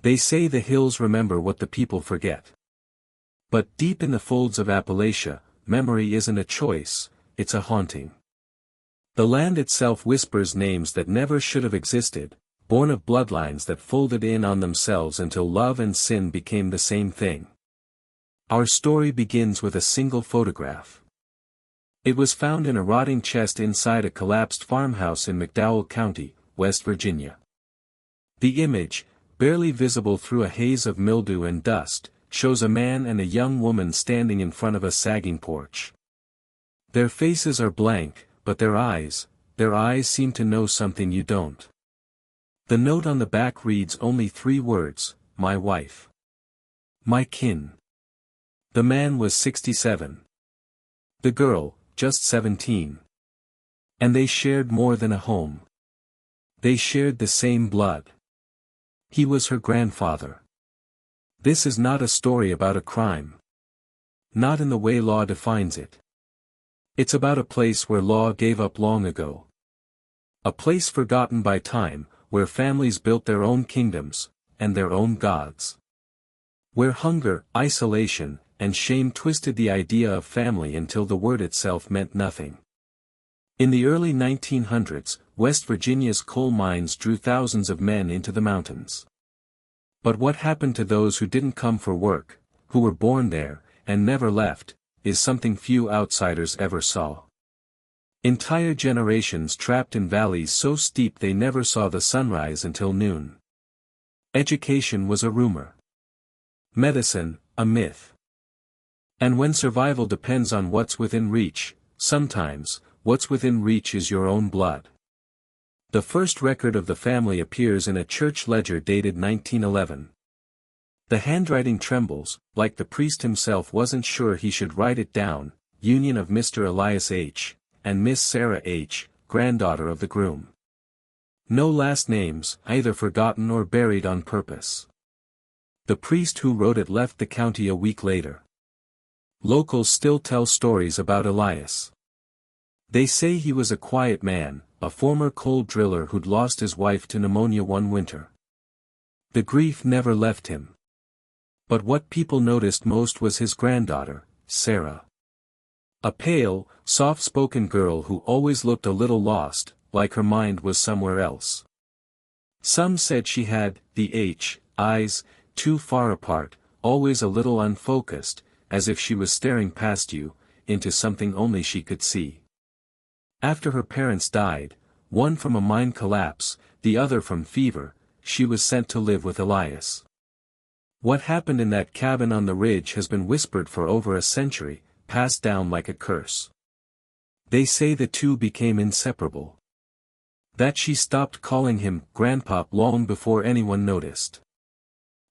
They say the hills remember what the people forget. But deep in the folds of Appalachia, memory isn't a choice, it's a haunting. The land itself whispers names that never should have existed, born of bloodlines that folded in on themselves until love and sin became the same thing. Our story begins with a single photograph. It was found in a rotting chest inside a collapsed farmhouse in McDowell County, West Virginia. The image, barely visible through a haze of mildew and dust, shows a man and a young woman standing in front of a sagging porch. Their faces are blank, but their eyes seem to know something you don't. The note on the back reads only 3 words, my wife. My kin. The man was 67. The girl, just 17. And they shared more than a home. They shared the same blood. He was her grandfather. This is not a story about a crime. Not in the way law defines it. It's about a place where law gave up long ago. A place forgotten by time, where families built their own kingdoms, and their own gods. Where hunger, isolation, and shame twisted the idea of family until the word itself meant nothing. In the early 1900s, West Virginia's coal mines drew thousands of men into the mountains. But what happened to those who didn't come for work, who were born there, and never left, is something few outsiders ever saw. Entire generations trapped in valleys so steep they never saw the sunrise until noon. Education was a rumor. Medicine, a myth. And when survival depends on what's within reach, sometimes, what's within reach is your own blood. The first record of the family appears in a church ledger dated 1911. The handwriting trembles, like the priest himself wasn't sure he should write it down, union of Mr. Elias H. and Miss Sarah H., granddaughter of the groom. No last names, either forgotten or buried on purpose. The priest who wrote it left the county a week later. Locals still tell stories about Elias. They say he was a quiet man, a former coal driller who'd lost his wife to pneumonia one winter. The grief never left him. But what people noticed most was his granddaughter, Sarah. A pale, soft-spoken girl who always looked a little lost, like her mind was somewhere else. Some said she had the eyes, too far apart, always a little unfocused, as if she was staring past you, into something only she could see. After her parents died, one from a mine collapse, the other from fever, she was sent to live with Elias. What happened in that cabin on the ridge has been whispered for over a century, passed down like a curse. They say the two became inseparable. That she stopped calling him Grandpop long before anyone noticed.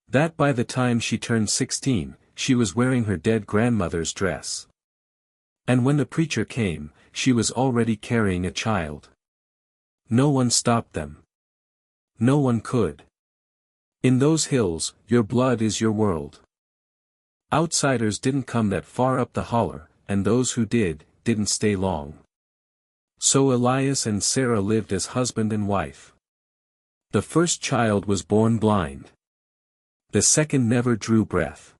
That by the time she turned 16, she was wearing her dead grandmother's dress. And when the preacher came, she was already carrying a child. No one stopped them. No one could. In those hills, your blood is your world. Outsiders didn't come that far up the holler, and those who did, didn't stay long. So Elias and Sarah lived as husband and wife. The first child was born blind. The second never drew breath.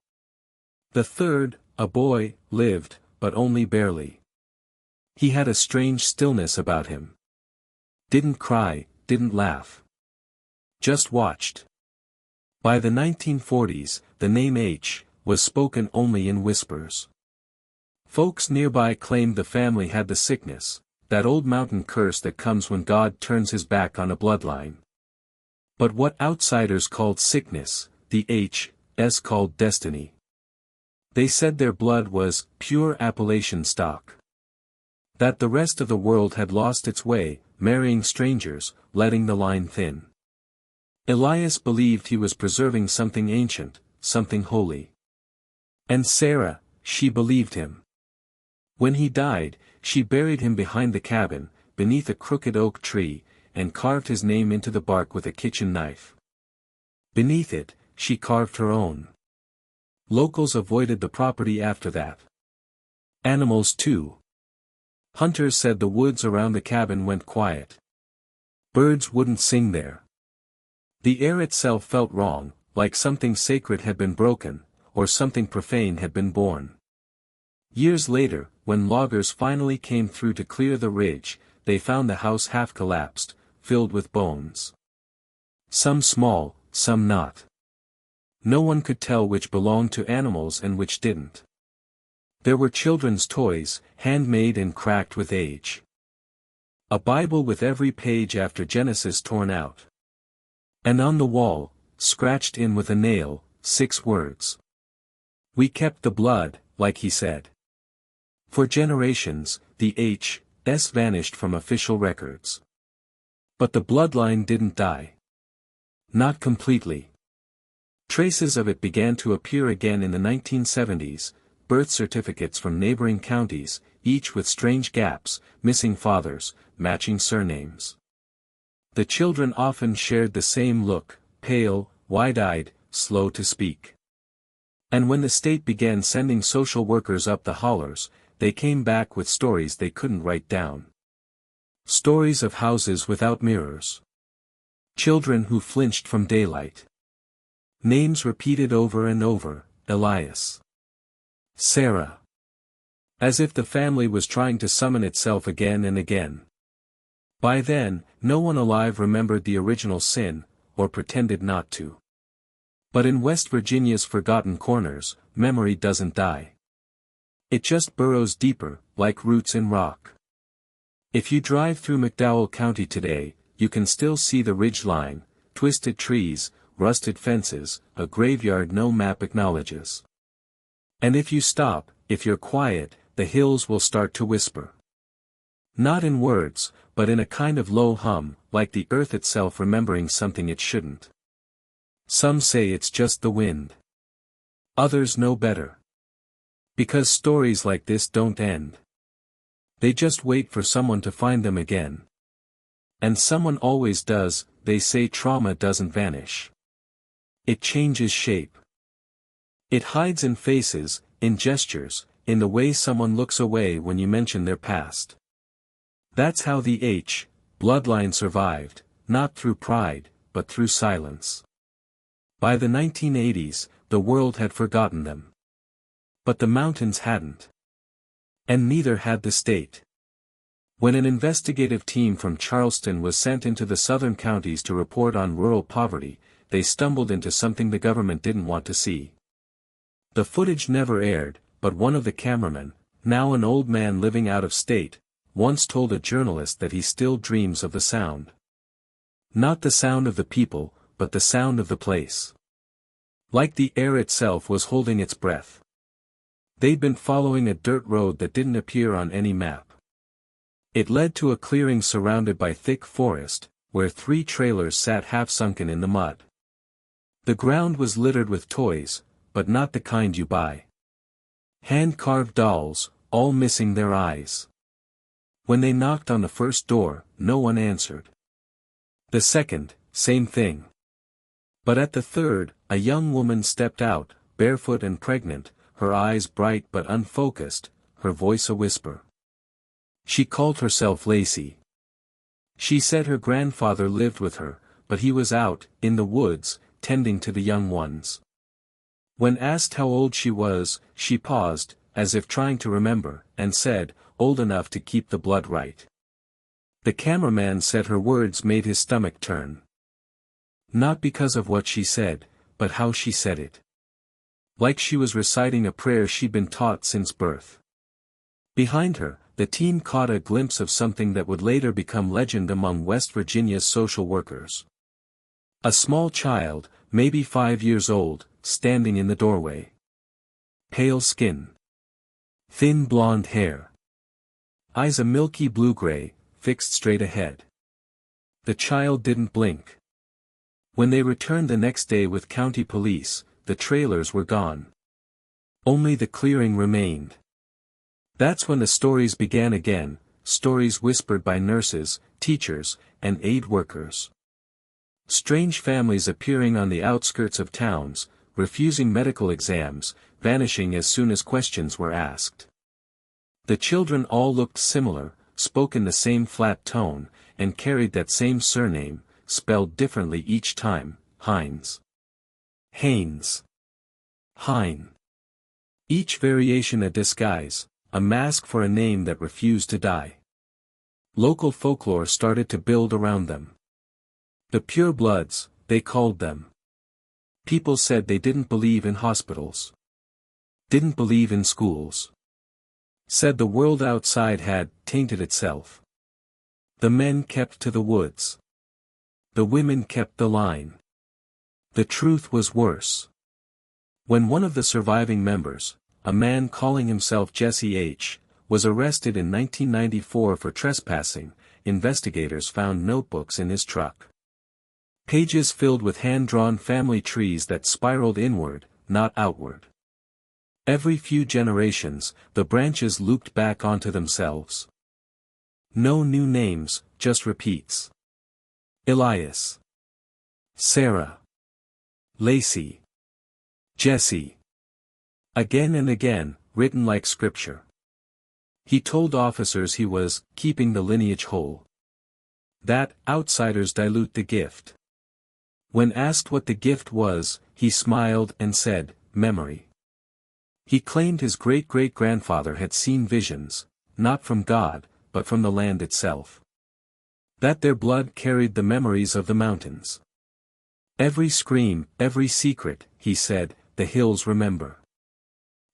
The third, a boy, lived, but only barely. He had a strange stillness about him. Didn't cry, didn't laugh. Just watched. By the 1940s, the name H. was spoken only in whispers. Folks nearby claimed the family had the sickness, that old mountain curse that comes when God turns his back on a bloodline. But what outsiders called sickness, the H.S. called destiny. They said their blood was pure Appalachian stock. That the rest of the world had lost its way, marrying strangers, letting the line thin. Elias believed he was preserving something ancient, something holy. And Sarah, she believed him. When he died, she buried him behind the cabin, beneath a crooked oak tree, and carved his name into the bark with a kitchen knife. Beneath it, she carved her own. Locals avoided the property after that. Animals too. Hunters said the woods around the cabin went quiet. Birds wouldn't sing there. The air itself felt wrong, like something sacred had been broken, or something profane had been born. Years later, when loggers finally came through to clear the ridge, they found the house half collapsed, filled with bones. Some small, some not. No one could tell which belonged to animals and which didn't. There were children's toys, handmade and cracked with age. A Bible with every page after Genesis torn out. And on the wall, scratched in with a nail, 6 words. "We kept the blood," like he said. For generations, the H.S. vanished from official records. But the bloodline didn't die. Not completely. Traces of it began to appear again in the 1970s, birth certificates from neighboring counties, each with strange gaps, missing fathers, matching surnames. The children often shared the same look, pale, wide-eyed, slow to speak. And when the state began sending social workers up the hollers, they came back with stories they couldn't write down. Stories of houses without mirrors. Children who flinched from daylight. Names repeated over and over, Elias. Sarah. As if the family was trying to summon itself again and again. By then, no one alive remembered the original sin, or pretended not to. But in West Virginia's forgotten corners, memory doesn't die. It just burrows deeper, like roots in rock. If you drive through McDowell County today, you can still see the ridge line, twisted trees, rusted fences, a graveyard no map acknowledges. And if you stop, if you're quiet, the hills will start to whisper. Not in words, but in a kind of low hum, like the earth itself remembering something it shouldn't. Some say it's just the wind. Others know better. Because stories like this don't end. They just wait for someone to find them again. And someone always does. They say trauma doesn't vanish. It changes shape. It hides in faces, in gestures, in the way someone looks away when you mention their past. That's how the bloodline survived, not through pride, but through silence. By the 1980s, the world had forgotten them. But the mountains hadn't. And neither had the state. When an investigative team from Charleston was sent into the southern counties to report on rural poverty, they stumbled into something the government didn't want to see. The footage never aired, but one of the cameramen, now an old man living out of state, once told a journalist that he still dreams of the sound. Not the sound of the people, but the sound of the place. Like the air itself was holding its breath. They'd been following a dirt road that didn't appear on any map. It led to a clearing surrounded by thick forest, where 3 trailers sat half-sunken in the mud. The ground was littered with toys, but not the kind you buy. Hand-carved dolls, all missing their eyes. When they knocked on the first door, no one answered. The second, same thing. But at the third, a young woman stepped out, barefoot and pregnant, her eyes bright but unfocused, her voice a whisper. She called herself Lacey. She said her grandfather lived with her, but he was out, in the woods, tending to the young ones. When asked how old she was, she paused, as if trying to remember, and said, "Old enough to keep the blood right." The cameraman said her words made his stomach turn. Not because of what she said, but how she said it. Like she was reciting a prayer she'd been taught since birth. Behind her, the team caught a glimpse of something that would later become legend among West Virginia's social workers. A small child, maybe 5 years old, standing in the doorway. Pale skin. Thin blonde hair. Eyes a milky blue-gray, fixed straight ahead. The child didn't blink. When they returned the next day with county police, the trailers were gone. Only the clearing remained. That's when the stories began again, stories whispered by nurses, teachers, and aid workers. Strange families appearing on the outskirts of towns, refusing medical exams, vanishing as soon as questions were asked. The children all looked similar, spoke in the same flat tone, and carried that same surname, spelled differently each time, Hines. Haynes. Hein. Each variation a disguise, a mask for a name that refused to die. Local folklore started to build around them. The pure bloods, they called them. People said they didn't believe in hospitals. Didn't believe in schools. Said the world outside had tainted itself. The men kept to the woods. The women kept the line. The truth was worse. When one of the surviving members, a man calling himself Jesse H., was arrested in 1994 for trespassing, investigators found notebooks in his truck. Pages filled with hand-drawn family trees that spiraled inward, not outward. Every few generations, the branches looped back onto themselves. No new names, just repeats. Elias. Sarah. Lacey. Jesse. Again and again, written like scripture. He told officers he was keeping the lineage whole. That outsiders dilute the gift. When asked what the gift was, he smiled and said, memory. He claimed his great-great-grandfather had seen visions, not from God, but from the land itself. That their blood carried the memories of the mountains. Every scream, every secret, he said, the hills remember.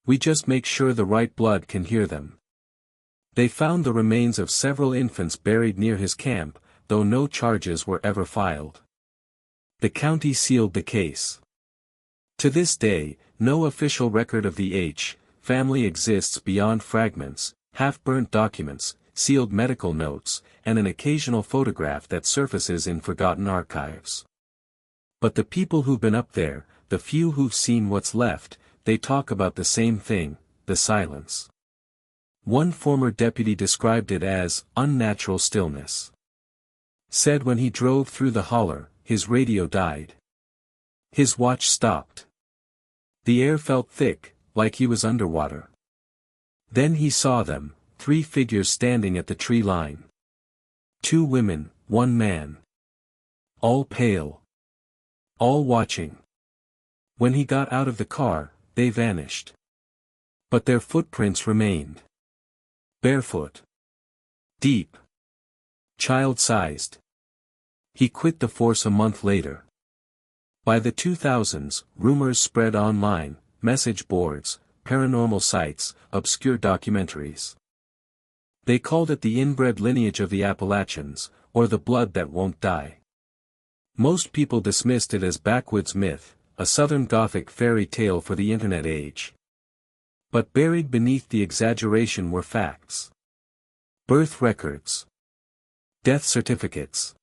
We just make sure the right blood can hear them. They found the remains of several infants buried near his camp, though no charges were ever filed. The county sealed the case. To this day, no official record of the H. family exists beyond fragments, half-burnt documents, sealed medical notes, and an occasional photograph that surfaces in forgotten archives. But the people who've been up there, the few who've seen what's left, they talk about the same thing, the silence. One former deputy described it as unnatural stillness. Said when he drove through the holler, his radio died. His watch stopped. The air felt thick, like he was underwater. Then he saw them, 3 figures standing at the tree line. 2 women, 1 man. All pale. All watching. When he got out of the car, they vanished. But their footprints remained. Barefoot. Deep. Child-sized. He quit the force a month later. By the 2000s, rumors spread online, message boards, paranormal sites, obscure documentaries. They called it the inbred lineage of the Appalachians, or the blood that won't die. Most people dismissed it as backwoods myth, a Southern Gothic fairy tale for the internet age. But buried beneath the exaggeration were facts. Birth records. Death certificates.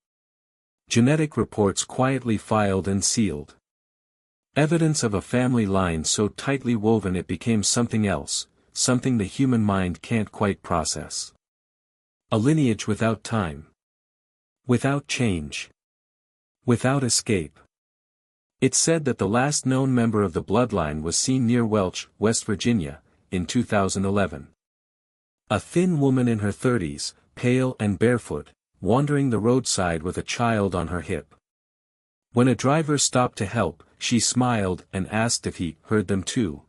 Genetic reports quietly filed and sealed. Evidence of a family line so tightly woven it became something else, something the human mind can't quite process. A lineage without time. Without change. Without escape. It's said that the last known member of the bloodline was seen near Welch, West Virginia, in 2011. A thin woman in her 30s, pale and barefoot, wandering the roadside with a child on her hip. When a driver stopped to help, she smiled and asked if he heard them too.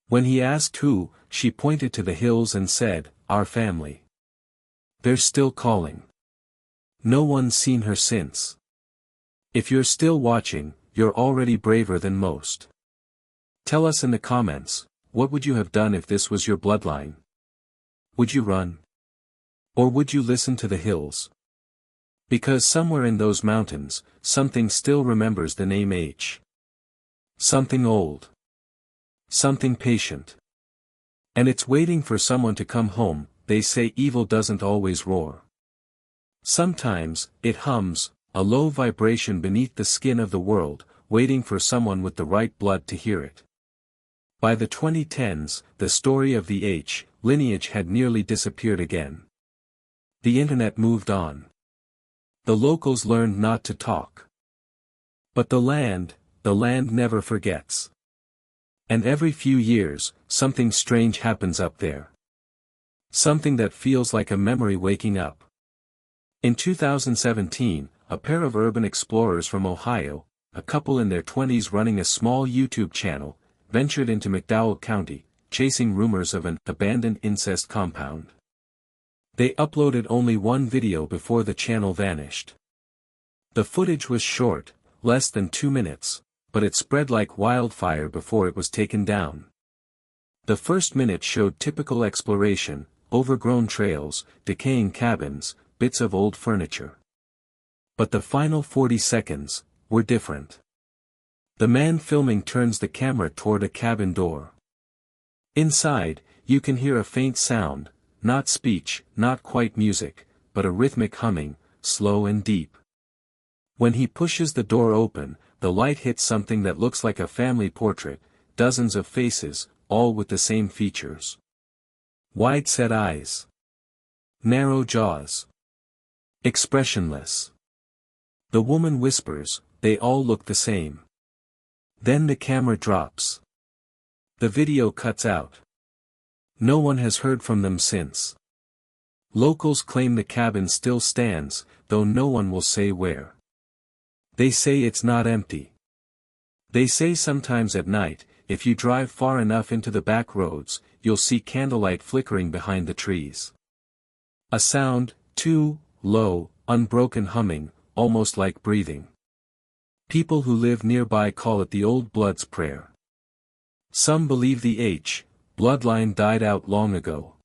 When he asked who, she pointed to the hills and said, "Our family. They're still calling." No one's seen her since. If you're still watching, you're already braver than most. Tell us in the comments, what would you have done if this was your bloodline? Would you run? Or would you listen to the hills? Because somewhere in those mountains, something still remembers the name H. Something old. Something patient. And it's waiting for someone to come home. They say evil doesn't always roar. Sometimes, it hums, a low vibration beneath the skin of the world, waiting for someone with the right blood to hear it. By the 2010s, the story of the H. lineage had nearly disappeared again. The internet moved on. The locals learned not to talk. But the land never forgets. And every few years, something strange happens up there. Something that feels like a memory waking up. In 2017, a pair of urban explorers from Ohio, a couple in their 20s running a small YouTube channel, ventured into McDowell County, chasing rumors of an abandoned incest compound. They uploaded only one video before the channel vanished. The footage was short, less than 2 minutes, but it spread like wildfire before it was taken down. The first minute showed typical exploration, overgrown trails, decaying cabins, bits of old furniture. But the final 40 seconds were different. The man filming turns the camera toward a cabin door. Inside, you can hear a faint sound, not speech, not quite music, but a rhythmic humming, slow and deep. When he pushes the door open, the light hits something that looks like a family portrait, dozens of faces, all with the same features. Wide-set eyes. Narrow jaws. Expressionless. The woman whispers, "They all look the same." Then the camera drops. The video cuts out. No one has heard from them since. Locals claim the cabin still stands, though no one will say where. They say it's not empty. They say sometimes at night, if you drive far enough into the back roads, you'll see candlelight flickering behind the trees. A sound, too, low, unbroken humming, almost like breathing. People who live nearby call it the old blood's prayer. Some believe the bloodline died out long ago.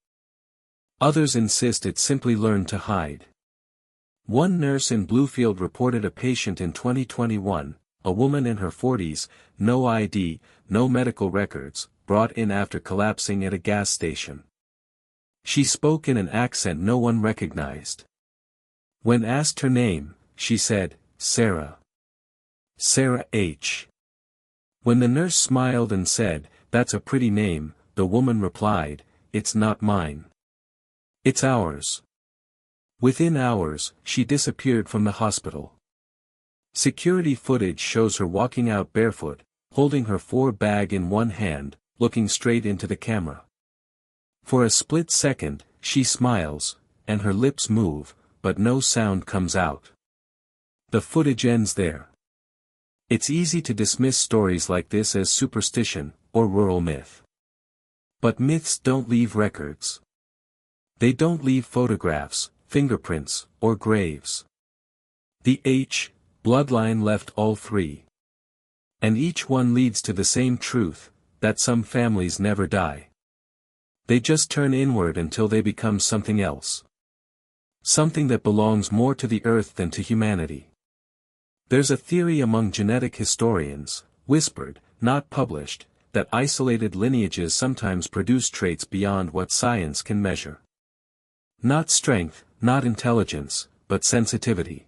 Others insist it simply learned to hide. One nurse in Bluefield reported a patient in 2021, a woman in her 40s, no ID, no medical records, brought in after collapsing at a gas station. She spoke in an accent no one recognized. When asked her name, she said, "Sarah. Sarah H." When the nurse smiled and said, "That's a pretty name," the woman replied, "It's not mine. It's ours." Within hours, she disappeared from the hospital. Security footage shows her walking out barefoot, holding her bag in one hand, looking straight into the camera. For a split second, she smiles, and her lips move, but no sound comes out. The footage ends there. It's easy to dismiss stories like this as superstition, or rural myth. But myths don't leave records. They don't leave photographs, fingerprints, or graves. The bloodline left all three. And each one leads to the same truth, that some families never die. They just turn inward until they become something else. Something that belongs more to the earth than to humanity. There's a theory among genetic historians, whispered, not published, that isolated lineages sometimes produce traits beyond what science can measure. Not strength, not intelligence, but sensitivity.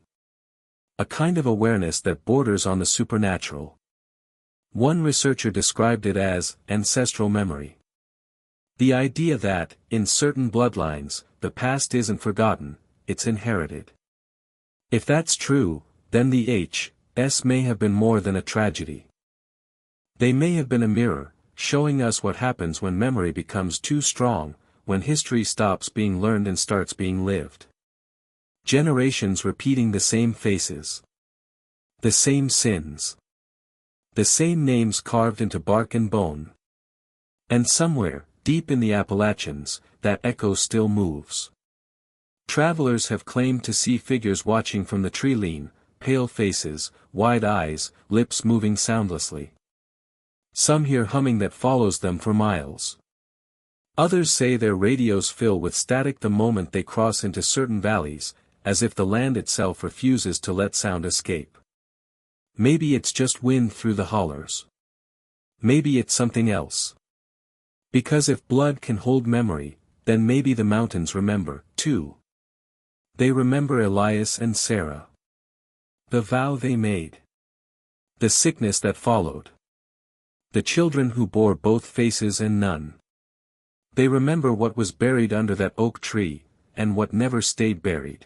A kind of awareness that borders on the supernatural. One researcher described it as ancestral memory. The idea that, in certain bloodlines, the past isn't forgotten, it's inherited. If that's true, then the may have been more than a tragedy. They may have been a mirror, showing us what happens when memory becomes too strong, when history stops being learned and starts being lived. Generations repeating the same faces. The same sins. The same names carved into bark and bone. And somewhere, deep in the Appalachians, that echo still moves. Travelers have claimed to see figures watching from the tree-line, pale faces, wide eyes, lips moving soundlessly. Some hear humming that follows them for miles. Others say their radios fill with static the moment they cross into certain valleys, as if the land itself refuses to let sound escape. Maybe it's just wind through the hollers. Maybe it's something else. Because if blood can hold memory, then maybe the mountains remember, too. They remember Elias and Sarah. The vow they made. The sickness that followed. The children who bore both faces and none. They remember what was buried under that oak tree, and what never stayed buried.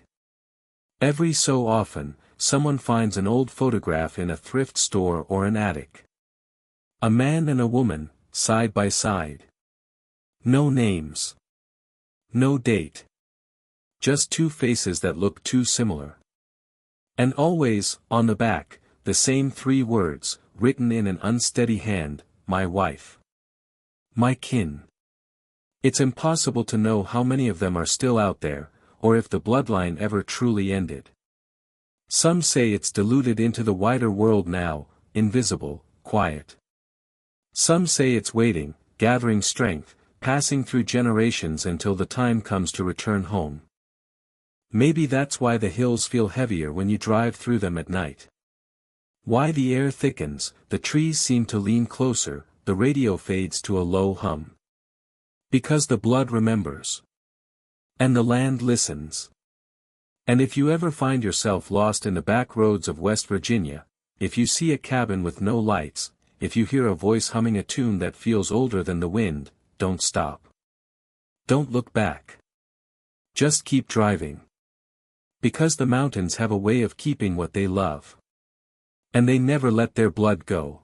Every so often, someone finds an old photograph in a thrift store or an attic. A man and a woman, side by side. No names. No date. Just two faces that look too similar. And always, on the back, the same 3 words, written in an unsteady hand, my wife. My kin. It's impossible to know how many of them are still out there, or if the bloodline ever truly ended. Some say it's diluted into the wider world now, invisible, quiet. Some say it's waiting, gathering strength, passing through generations until the time comes to return home. Maybe that's why the hills feel heavier when you drive through them at night. Why the air thickens, the trees seem to lean closer, the radio fades to a low hum. Because the blood remembers. And the land listens. And if you ever find yourself lost in the back roads of West Virginia, if you see a cabin with no lights, if you hear a voice humming a tune that feels older than the wind, don't stop. Don't look back. Just keep driving. Because the mountains have a way of keeping what they love. And they never let their blood go.